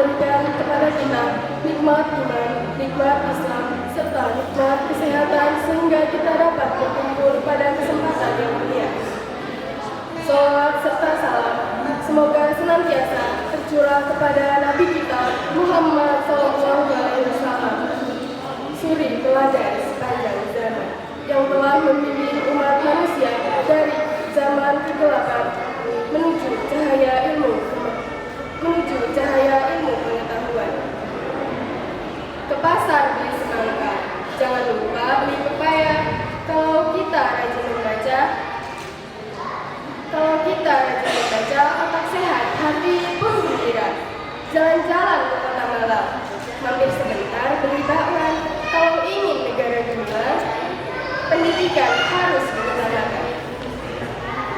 memberikan kepada kita nikmat iman, nikmat Islam, serta nikmat kesehatan sehingga kita dapat berkumpul pada kesempatan yang mulia. Salawat serta salam semoga senantiasa tercurah kepada Nabi kita Muhammad SAW, suri teladan sepanjang zaman, yang telah membimbing umat manusia dari zaman kegelapan menuju cahaya ilmu pengetahuan. Ke pasar beli semangka, jangan lupa beli pepaya. Kalau kita rajin membaca, otak sehat, hati pun gembira. Jalan-jalan ke kota malam, mampir sebentar beli bakwan. Kalau ingin negara gemilang, pendidikan harus diutamakan.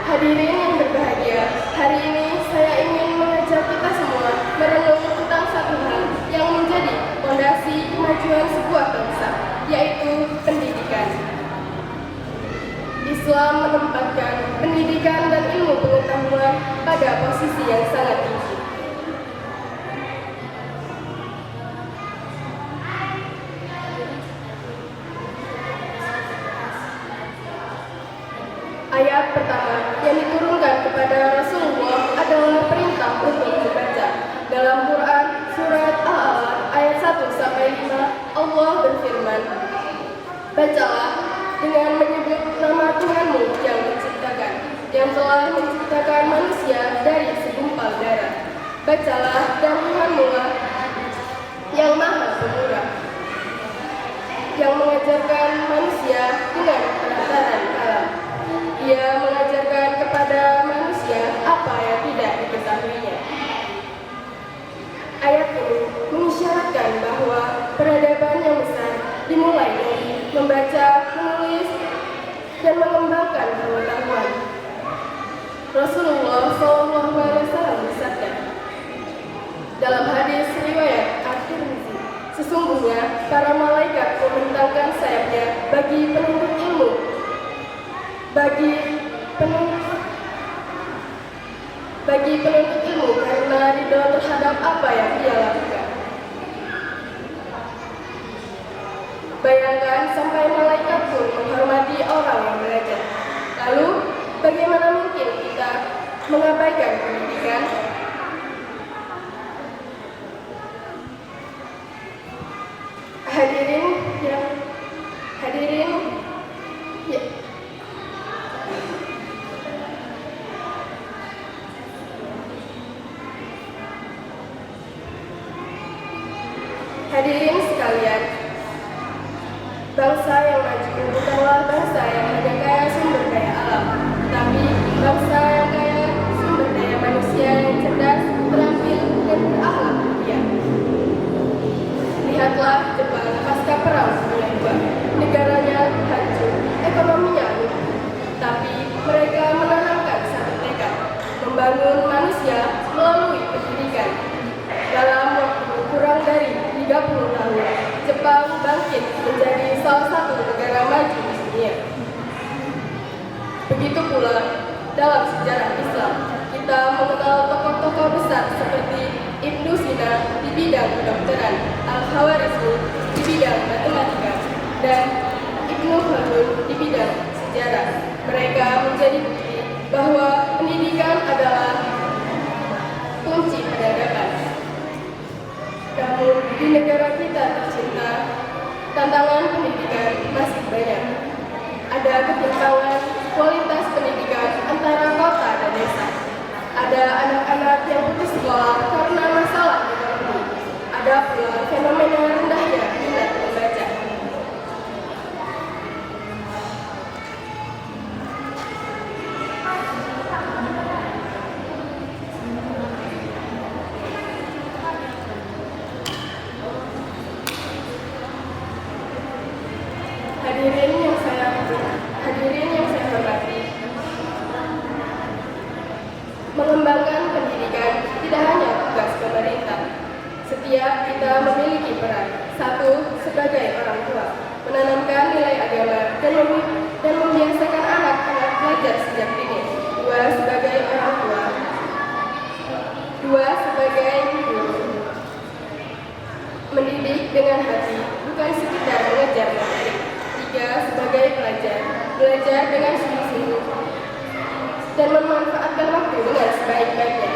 Hadirin yang berbahagia, hari ini saya ingin mengajak kita semua merenung tentang satu hal yang menjadi fondasi kemajuan sebuah bangsa, yaitu pendidikan. Islam menempatkan pendidikan dan ilmu pengetahuan pada posisi yang sangat tinggi. Ayat pertama yang diturunkan kepada Rasulullah adalah perintah untuk membaca. Dalam Quran surat Al-Alaq ayat 1-5 Allah berfirman, "Bacalah dengan menyebut nama Tuhanmu yang menciptakan, yang telah menciptakan manusia dari segumpal darah. Bacalah dan Tuhanmu lah yang maha pemurah, yang mengajarkan manusia dengan perantaran kalam. Dia mengajarkan kepada manusia apa yang tidak diketahuinya." Ayat ini mengisyaratkan bahwa peradaban yang besar dimulai dari membaca, menulis, dan mengembangkan pengetahuan. Rasulullah SAW bersabda dalam hadis riwayat At-Tirmidzi, "Sesungguhnya para malaikat membentangkan sayapnya bagi penuntut ilmu, karena ridho terhadap apa yang dia lakukan." Bayangkan sampai malaikat pun menghormati orang yang belajar. Lalu, bagaimana mungkin kita mengabaikan pendidikan? Hadirin ya. Hadirin sekalian, bangsa yang maju bukanlah bangsa yang hanya kaya sumber daya alam, tapi bangsa yang kaya sumber daya manusia yang cerdas, terampil, dan berakhlak mulia. Lihatlah Jepang pasca perang dunia II. Negaranya hancur, ekonominya lumpuh, tapi mereka menanamkan satu tekad, membangun manusia melalui pendidikan. Dalam waktu kurang dari 30 tahun, Jepang bangkit menjadi salah satu negara maju di dunia. Begitu pula dalam sejarah Islam, kita mengenal tokoh-tokoh besar seperti Ibnu Sina di bidang kedokteran, Al-Khawarizmi di bidang matematika, dan Ibnu Khaldun di bidang sejarah. Mereka menjadi bukti bahwa pendidikan adalah kunci peradaban. Namun di negara kita tercinta, tantangan pendidikan masih banyak. Ada ketimpangan kualitas pendidikan antara kota dan desa. Ada anak-anak yang putus sekolah karena masalah ekonomi. Ada pula fenomena rendahnya minat membaca. Hadirin yang saya hormati, mengembangkan pendidikan tidak hanya tugas pemerintah. Setiap kita memiliki peran. Satu, sebagai orang tua, menanamkan nilai agama dan membiasakan anak-anak belajar sejak dini. Dua, sebagai orang tua. Dua, sebagai guru, dengan hati, bukan sekedar mengejar materi. 3. Sebagai pelajar, belajar dengan sungguh-sungguh dan memanfaatkan waktu dengan sebaik-baiknya.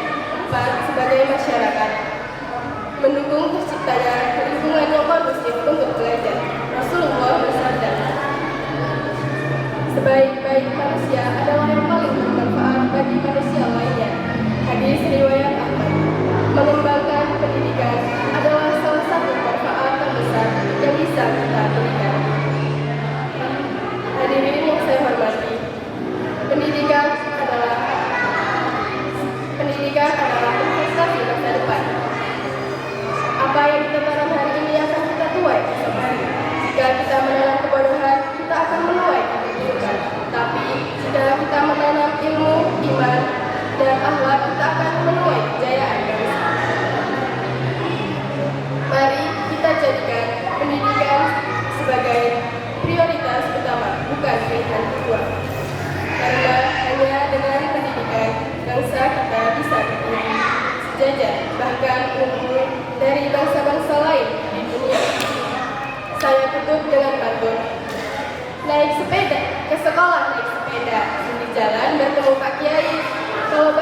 4. Sebagai masyarakat, mendukung terciptanya lingkungan yang kondusif untuk belajar. Rasulullah bersabda, sebaik-baik manusia adalah yang paling bermanfaat bagi manusia lainnya. Hadis riwayat Ahmad. Mengembangkan pendidikan adalah salah satu manfaat terbesar yang bisa kita berikan. Hadirin yang saya hormati, pendidikan adalah investasi masa depan. Apa yang kita tanam hari ini akan kita tuai esok hari. Jika kita menanam kebodohan, kita akan menuai keburukan. Tapi jika kita menanam ilmu, iman, dan akhlak, kita akan menuai kejayaan. Mari kita jadikan pendidikan sebagai prioritas utama, bukan pilihan kedua. Karena hanya dengan pendidikan, bangsa kita bisa berdiri sejajar, bahkan unggul dari bangsa-bangsa lain di dunia. Saya tutup dengan pantun. Naik sepeda, ke sekolah naik sepeda, di jalan bertemu Pak Kiai. Kalau